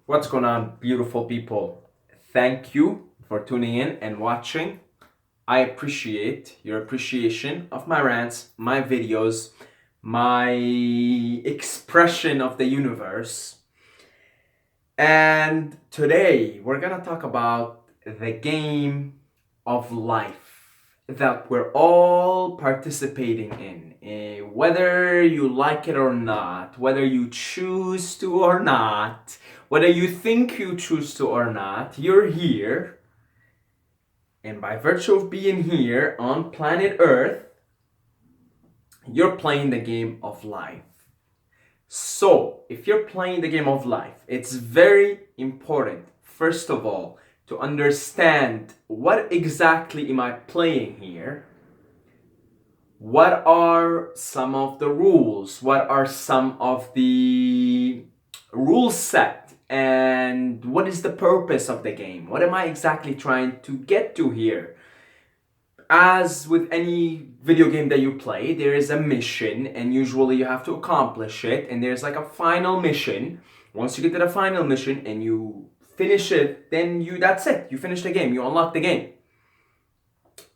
What's going on, beautiful people? Thank you for tuning in and watching. I appreciate your appreciation of my rants, my videos, my expression of the universe. And today we're gonna talk about the game of life that we're all participating in. Whether you like it or not, whether you choose to or not, whether you think you choose to or not, you're here. And by virtue of being here on planet Earth, you're playing the game of life. So, if you're playing the game of life, it's very important, first of all, to understand what exactly am I playing here. What are some of the rules? What are some of the rule set? And what is the purpose of the game? What am I exactly trying to get to here? As with any video game that you play, there is a mission, and usually you have to accomplish it, and there's like a final mission. Once you get to the final mission and you finish it, then that's it. You finish the game, you unlock the game.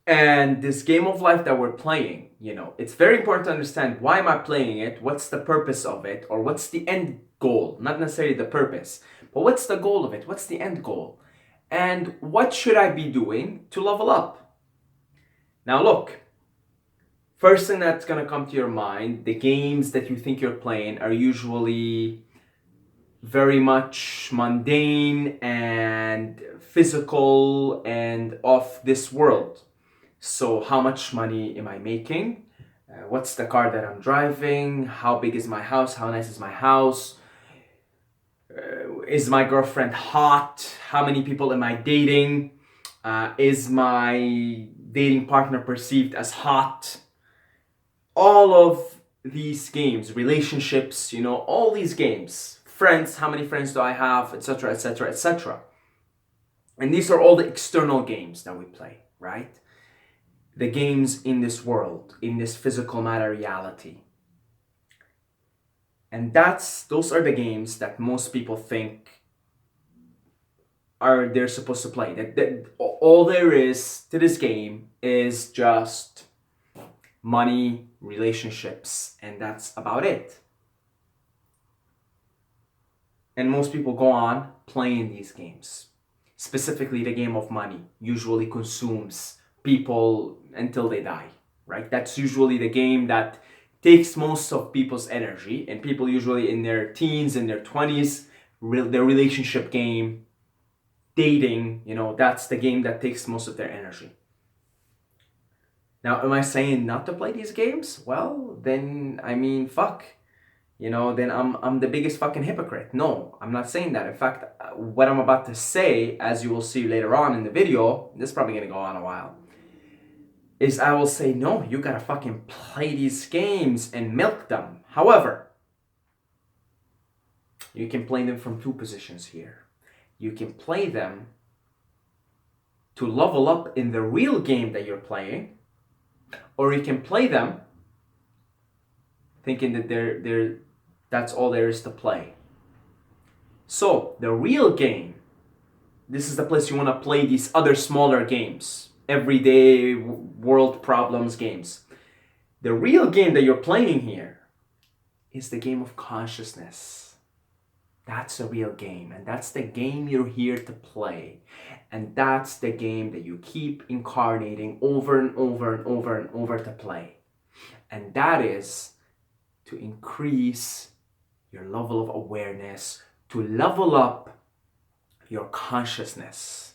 And this game of life that we're playing, it's very important to understand, why am I playing it? What's the purpose of it? Or what's the end goal? Not necessarily the purpose, but what's the goal of it? What's the end goal? And what should I be doing to level up? Now look, first thing that's gonna come to your mind, the games that you think you're playing are usually very much mundane and physical and of this world. So how much money am I making? What's the car that I'm driving? How big is my house? How nice is my house? Is my girlfriend hot? How many people am I dating? Is my dating partner perceived as hot? All of these games, relationships, all these games. Friends, how many friends do I have? Etc., etc., etc. And these are all the external games that we play, right? The games in this world, in this physical matter reality. And those are the games that most people think they're supposed to play. That all there is to this game is just money, relationships, and that's about it. And most people go on playing these games. Specifically, the game of money usually consumes people until they die, right? That's usually the game that takes most of people's energy, and people usually in their teens, in their 20s, their relationship game, dating, that's the game that takes most of their energy. Now, am I saying not to play these games? Well, then, fuck. Then I'm the biggest fucking hypocrite. No, I'm not saying that. In fact, what I'm about to say, as you will see later on in the video, this is probably gonna go on a while, is I will say, no, you gotta fucking play these games and milk them. However, you can play them from two positions here. You can play them to level up in the real game that you're playing, or you can play them thinking that that's all there is to play. So, the real game, this is the place you want to play these other smaller games, everyday world problems games. The real game that you're playing here is the game of consciousness. That's the real game, and that's the game you're here to play. And that's the game that you keep incarnating over and over and over and over to play. And that is to increase your level of awareness, to level up your consciousness.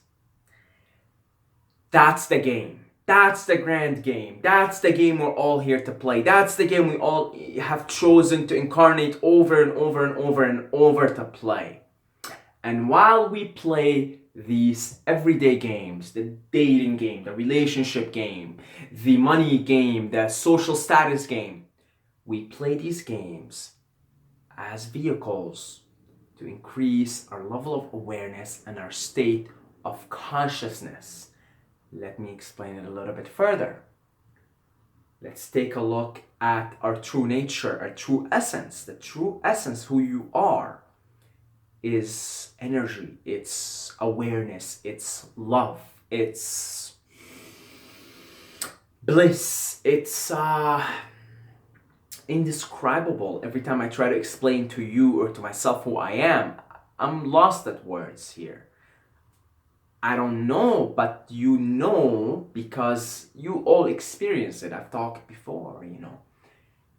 That's the game. That's the grand game. That's the game we're all here to play. That's the game we all have chosen to incarnate over and over and over and over to play. And while we play these everyday games, the dating game, the relationship game, the money game, the social status game, we play these games as vehicles to increase our level of awareness and our state of consciousness. Let me explain it a little bit further. Let's take a look at our true nature, our true essence, the true essence, who you are. is energy, it's awareness, it's love, it's bliss, it's indescribable. Every time I try to explain to you or to myself who I am, I'm lost at words here. I don't know, but you know because you all experience it. I've talked before,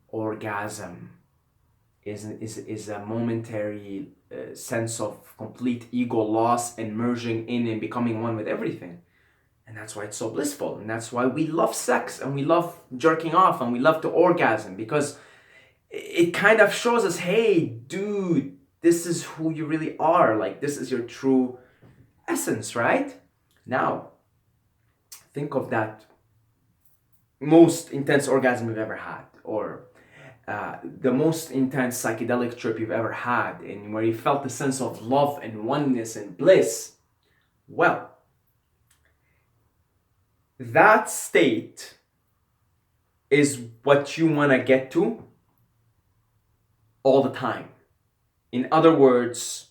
orgasm is a momentary sense of complete ego loss and merging in and becoming one with everything. And that's why it's so blissful. And that's why we love sex and we love jerking off and we love to orgasm, because it kind of shows us, hey, dude, this is who you really are. Like, this is your true essence, right? Now, think of that most intense orgasm you've ever had, or the most intense psychedelic trip you've ever had, and where you felt the sense of love and oneness and bliss. Well, that state is what you want to get to all the time. In other words,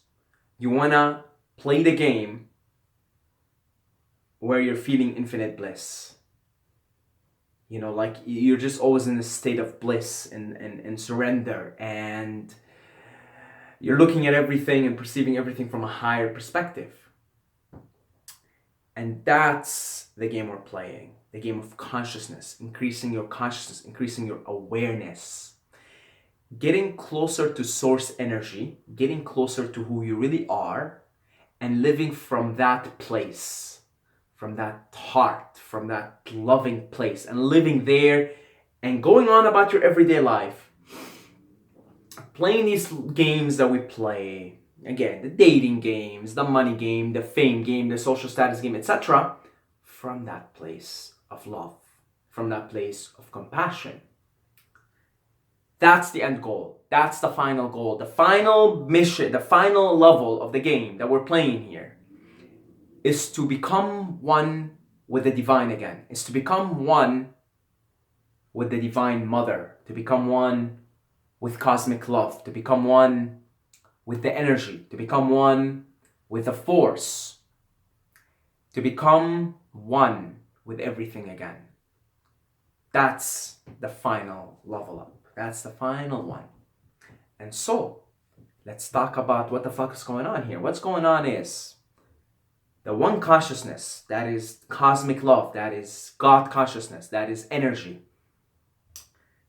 you want to play the game where you're feeling infinite bliss. Like you're just always in a state of bliss and surrender, and you're looking at everything and perceiving everything from a higher perspective. And that's the game we're playing, the game of consciousness, increasing your consciousness, increasing your awareness, getting closer to source energy, getting closer to who you really are, and living from that place, from that heart, from that loving place, and living there and going on about your everyday life, playing these games that we play. Again, the dating games, the money game, the fame game, the social status game, etc. From that place of love, from that place of compassion. That's the end goal. That's the final goal. The final mission, the final level of the game that we're playing here is to become one with the divine again. Is to become one with the divine mother. To become one with cosmic love. To become one with the energy, to become one with the force, to become one with everything again. That's the final level up. That's the final one. And so, let's talk about what the fuck is going on here. What's going on is the one consciousness, that is cosmic love, that is God consciousness, that is energy,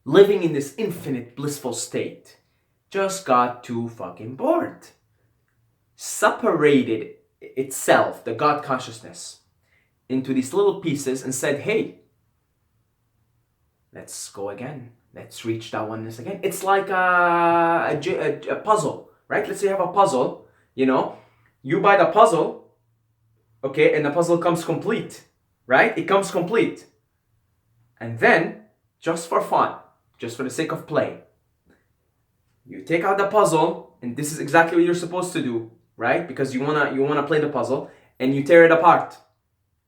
living in this infinite blissful state, just got too fucking bored. Separated itself, the God consciousness, into these little pieces and said, hey, let's go again. Let's reach that oneness again. It's like a puzzle, right? Let's say you have a puzzle, you buy the puzzle, okay, and the puzzle comes complete, right? It comes complete. And then, just for fun, just for the sake of play, you take out the puzzle, and this is exactly what you're supposed to do, right? Because you wanna play the puzzle, and you tear it apart.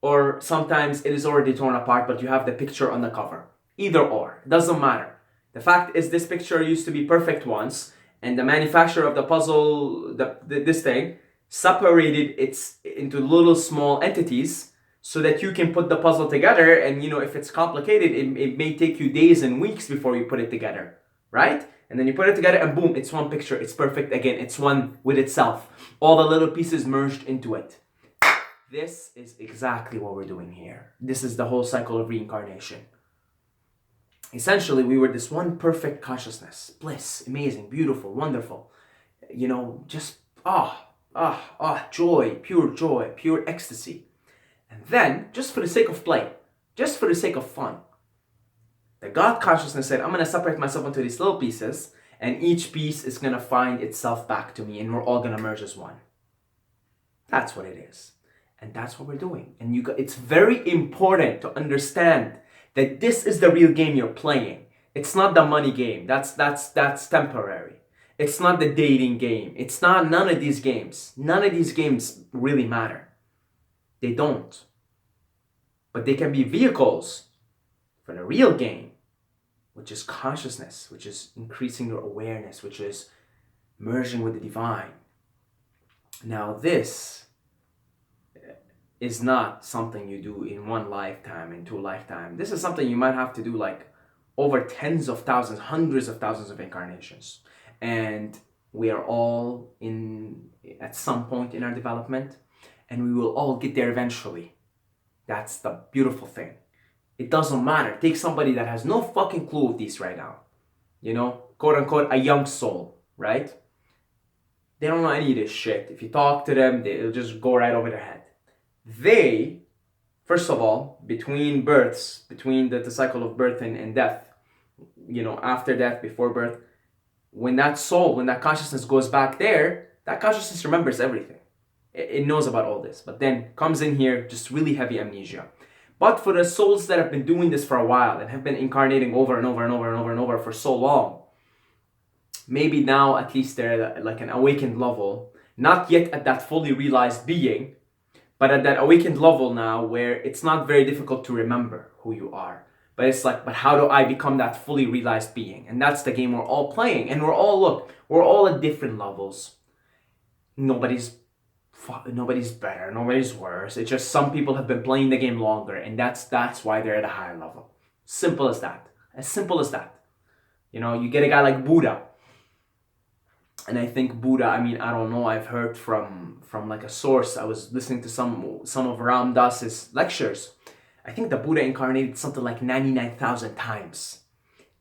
Or sometimes it is already torn apart, but you have the picture on the cover. Either or, doesn't matter. The fact is, this picture used to be perfect once, and the manufacturer of the puzzle, this thing, separated it into little small entities so that you can put the puzzle together. And if it's complicated, it may take you days and weeks before you put it together, right? And then you put it together and boom, it's one picture. It's perfect again. It's one with itself. All the little pieces merged into it. This is exactly what we're doing here. This is the whole cycle of reincarnation. Essentially, we were this one perfect consciousness. Bliss, amazing, beautiful, wonderful. Just joy, pure ecstasy. And then, just for the sake of play, just for the sake of fun, the God consciousness said, I'm going to separate myself into these little pieces, and each piece is going to find itself back to me, and we're all going to merge as one. That's what it is. And that's what we're doing. And it's very important to understand that this is the real game you're playing. It's not the money game. That's temporary. It's not the dating game. It's not none of these games. None of these games really matter. They don't. But they can be vehicles for the real game, which is consciousness, which is increasing your awareness, which is merging with the divine. Now, this is not something you do in one lifetime, in two lifetime. This is something you might have to do like over tens of thousands, hundreds of thousands of incarnations. And we are all in at some point in our development, and we will all get there eventually. That's the beautiful thing. It doesn't matter. Take somebody that has no fucking clue of this right now. You know, quote unquote, a young soul, right? They don't know any of this shit. If you talk to them, they'll just go right over their head. They, first of all, between births, between the cycle of birth and death, you know, after death, before birth, when that soul, when that consciousness goes back there, that consciousness remembers everything. It knows about all this, but then comes in here, just really heavy amnesia. But for the souls that have been doing this for a while and have been incarnating over and over and over and over and over for so long, maybe now at least they're at like an awakened level, not yet at that fully realized being, but at that awakened level now where it's not very difficult to remember who you are. But it's like, but how do I become that fully realized being? And that's the game we're all playing. And we're all at different levels. Nobody's better, nobody's worse. It's just some people have been playing the game longer, and that's why they're at a higher level. Simple as that. As simple as that. You know, you get a guy like Buddha. And I think Buddha, I mean, I don't know, I've heard from like a source. I was listening to some of Ram Dass's lectures. I think the Buddha incarnated something like 99,000 times.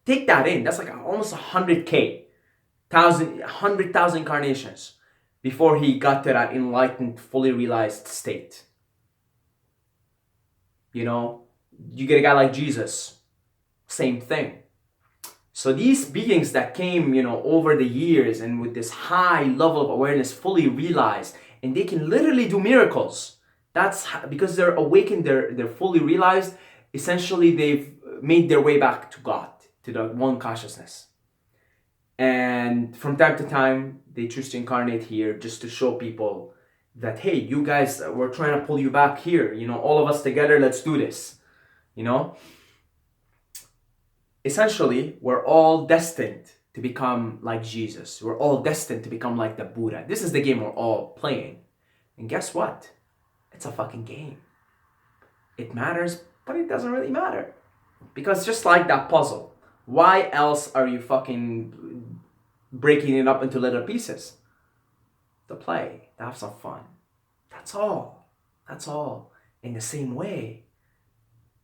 Take that in. That's like almost 100,000, 100,000 incarnations before he got to that enlightened, fully realized state. You know, you get a guy like Jesus, same thing. So these beings that came, you know, over the years and with this high level of awareness, fully realized, and they can literally do miracles. That's because they're awakened, they're fully realized. Essentially, they've made their way back to God, to the one consciousness. And from time to time, they choose to incarnate here just to show people that, hey, you guys, we're trying to pull you back here. You know, all of us together, let's do this. You know? Essentially, we're all destined to become like Jesus. We're all destined to become like the Buddha. This is the game we're all playing. And guess what? It's a fucking game. It matters, but it doesn't really matter. Because just like that puzzle, why else are you fucking breaking it up into little pieces? To play, to have some fun. That's all. That's all. In the same way,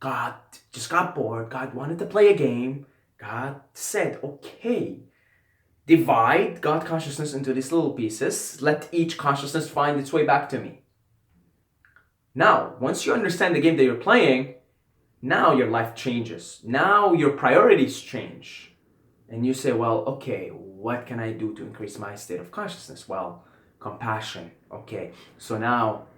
God just got bored. God wanted to play a game. God said, okay, divide God consciousness into these little pieces. Let each consciousness find its way back to me. Now, once you understand the game that you're playing, now your life changes. Now your priorities change. And you say, well, okay, what can I do to increase my state of consciousness? Well, compassion. Okay, so now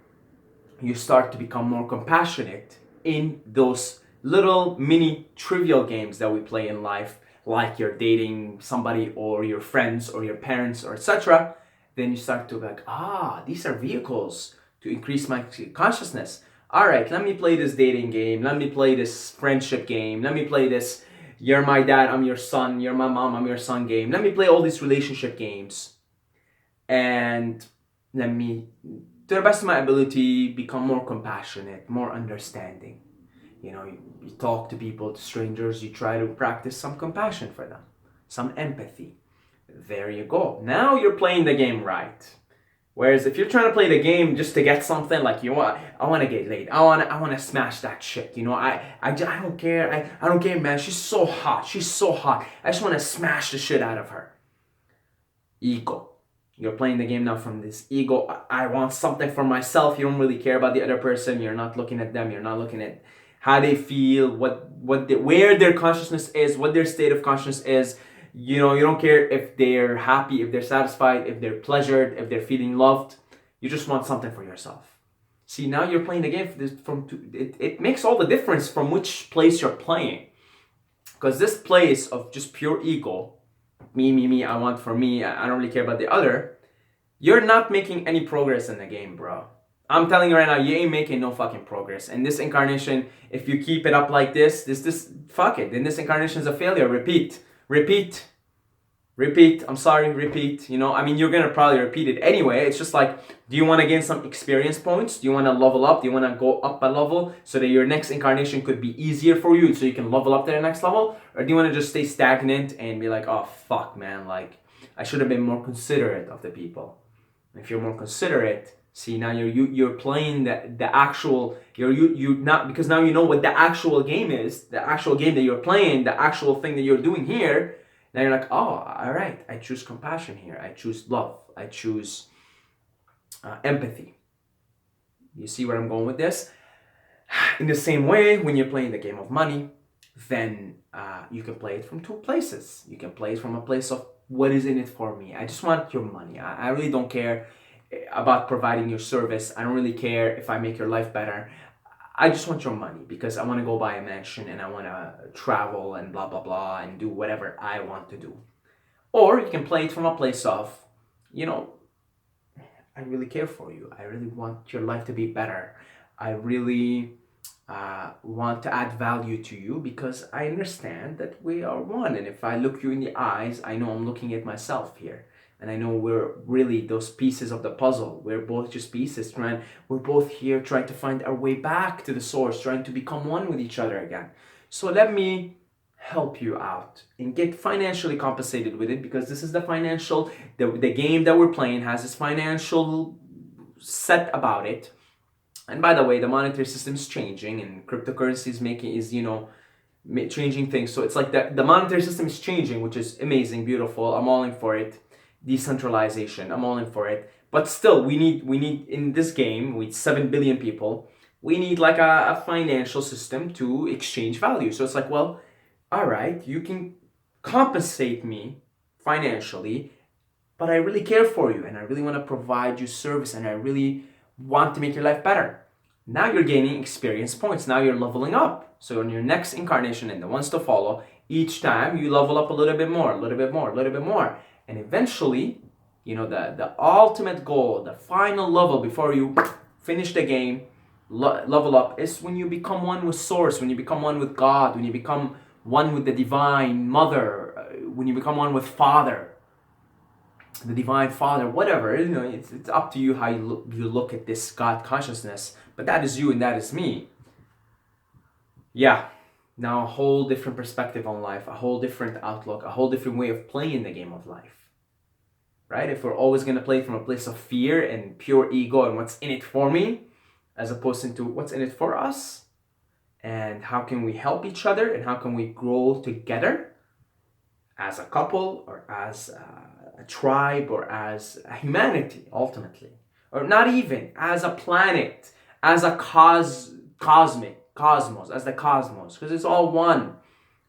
you start to become more compassionate in those little mini trivial games that we play in life, like you're dating somebody or your friends or your parents or etc. Then you start to be like, these are vehicles to increase my consciousness. All right, let me play this dating game. Let me play this friendship game. Let me play this, you're my dad, I'm your son. You're my mom, I'm your son game. Let me play all these relationship games. And let me, to the best of my ability, become more compassionate, more understanding. You know, you talk to people, to strangers, you try to practice some compassion for them, some empathy. There you go. Now you're playing the game right. Whereas if you're trying to play the game just to get something, like I want to get laid, I want to smash that chick, you know, I don't care, I don't care, man, she's so hot, I just want to smash the shit out of her. Ego. You're playing the game now from this ego. I want something for myself. You don't really care about the other person. You're not looking at them. You're not looking at how they feel, where their consciousness is, what their state of consciousness is. You know, you don't care if they're happy, if they're satisfied, if they're pleasured, if they're feeling loved. You just want something for yourself. See, now you're playing the game it makes all the difference from which place you're playing. Because this place of just pure ego, me, I want for me, I don't really care about the other, you're not making any progress in the game, bro. I'm telling you right now, you ain't making no fucking progress. And this incarnation, if you keep it up like this, fuck it. Then this incarnation is a failure. Repeat. Repeat. I'm sorry, repeat. I mean, you're gonna probably repeat it anyway. It's just like, do you want to gain some experience points? Do you want to level up? Do you want to go up a level so that your next incarnation could be easier for you, so you can level up to the next level? Or do you want to just stay stagnant and be like, oh fuck, man, like I should have been more considerate of the people. If you're more considerate, see, now you're playing the actual, you not, because now you know what the actual game is, the actual game that you're playing, the actual thing that you're doing here. Now you're like, oh, all right, I choose compassion here. I choose love. I choose empathy. You see where I'm going with this? In the same way, when you're playing the game of money, then you can play it from two places. You can play it from a place of, what is in it for me? I just want your money. I really don't care about providing your service. I don't really care if I make your life better. I just want your money because I want to go buy a mansion and I want to travel and blah, blah, blah, and do whatever I want to do. Or you can play it from a place of, I really care for you. I really want your life to be better. I really want to add value to you because I understand that we are one. And if I look you in the eyes, I know I'm looking at myself here. And I know we're really those pieces of the puzzle. We're both just pieces. We're both here trying to find our way back to the source, trying to become one with each other again. So let me help you out and get financially compensated with it, because this is the game that we're playing has this financial set about it. And by the way, the monetary system is changing and cryptocurrency is changing things. So it's like the monetary system is changing, which is amazing, beautiful. I'm all in for it. Decentralization, I'm all in for it. But still, we need in this game with 7 billion people, we need like a financial system to exchange value. So it's like, well, all right, you can compensate me financially, but I really care for you and I really want to provide you service and I really want to make your life better. Now you're gaining experience points. Now you're leveling up. So in your next incarnation and the ones to follow, each time you level up a little bit more, a little bit more, a little bit more. And eventually, the ultimate goal, the final level before you finish the game, level up, is when you become one with Source, when you become one with God, when you become one with the Divine Mother, when you become one with Father, the Divine Father, whatever. It's up to you how you look at this God consciousness. But that is you and that is me. Yeah. Now a whole different perspective on life, a whole different outlook, a whole different way of playing the game of life. Right? If we're always going to play from a place of fear and pure ego and what's in it for me, as opposed to what's in it for us, and how can we help each other and how can we grow together as a couple or as a tribe or as a humanity ultimately, or not even as a planet, as a cosmos, as the cosmos, because it's all one.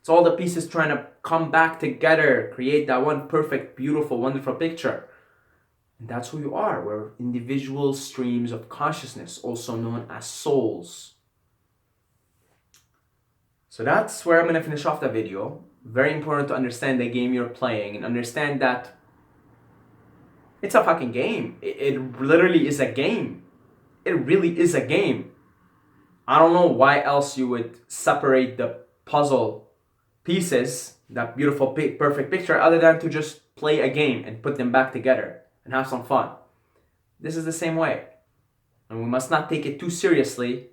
It's all the pieces trying to come back together, create that one perfect, beautiful, wonderful picture. And that's who you are. We're individual streams of consciousness, also known as souls. So that's where I'm going to finish off the video. Very important to understand the game you're playing and understand that it's a fucking game. It literally is a game. It really is a game. I don't know why else you would separate the puzzle pieces, that beautiful, perfect picture, other than to just play a game and put them back together and have some fun. This is the same way. And we must not take it too seriously,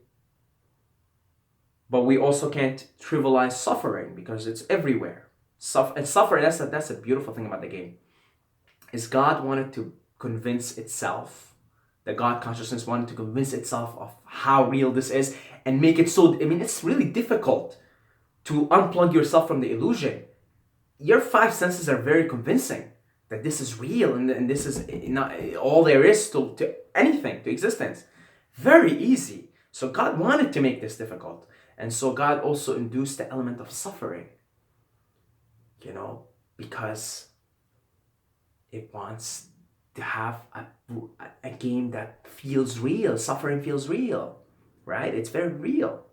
but we also can't trivialize suffering because it's everywhere. And suffering, that's a beautiful thing about the game, is God wanted to convince itself, the God consciousness wanted to convince itself of how real this is and make it so, it's really difficult to unplug yourself from the illusion. Your 5 senses are very convincing that this is real and this is not all there is to anything, to existence. Very easy. So God wanted to make this difficult. And so God also induced the element of suffering, because it wants to have a game that feels real. Suffering feels real, right? It's very real.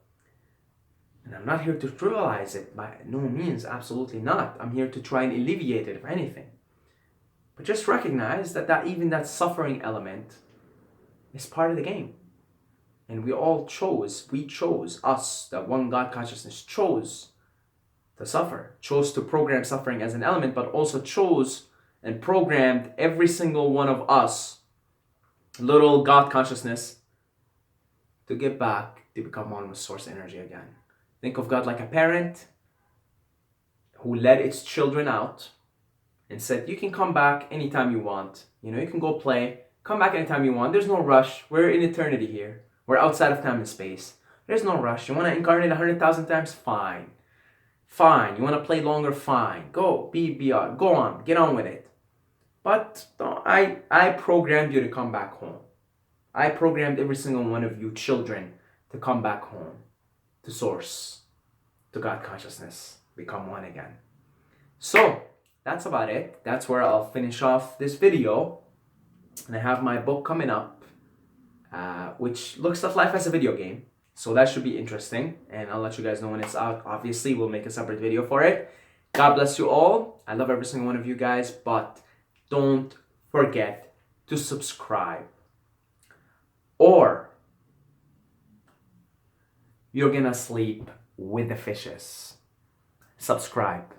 And I'm not here to trivialize it by no means, absolutely not. I'm here to try and alleviate it, if anything. But just recognize that even that suffering element is part of the game. And we chose, us, the one God consciousness chose to suffer, chose to program suffering as an element, but also chose and programmed every single one of us, little God consciousness, to get back to become one with source energy again. Think of God like a parent who let its children out and said, you can come back anytime you want. You know, you can go play, come back anytime you want. There's no rush. We're in eternity here. We're outside of time and space. There's no rush. You want to incarnate 100,000 times? Fine. Fine. You want to play longer? Fine. Go. Go on. Get on with it. But I programmed you to come back home. I programmed every single one of you children to come back home, to source, to God consciousness, become one again. So that's about it. That's where I'll finish off this video. And I have my book coming up, which looks at life as a video game. So that should be interesting. And I'll let you guys know when it's out. Obviously, we'll make a separate video for it. God bless you all. I love every single one of you guys. But don't forget to subscribe, or you're gonna sleep with the fishes. Subscribe.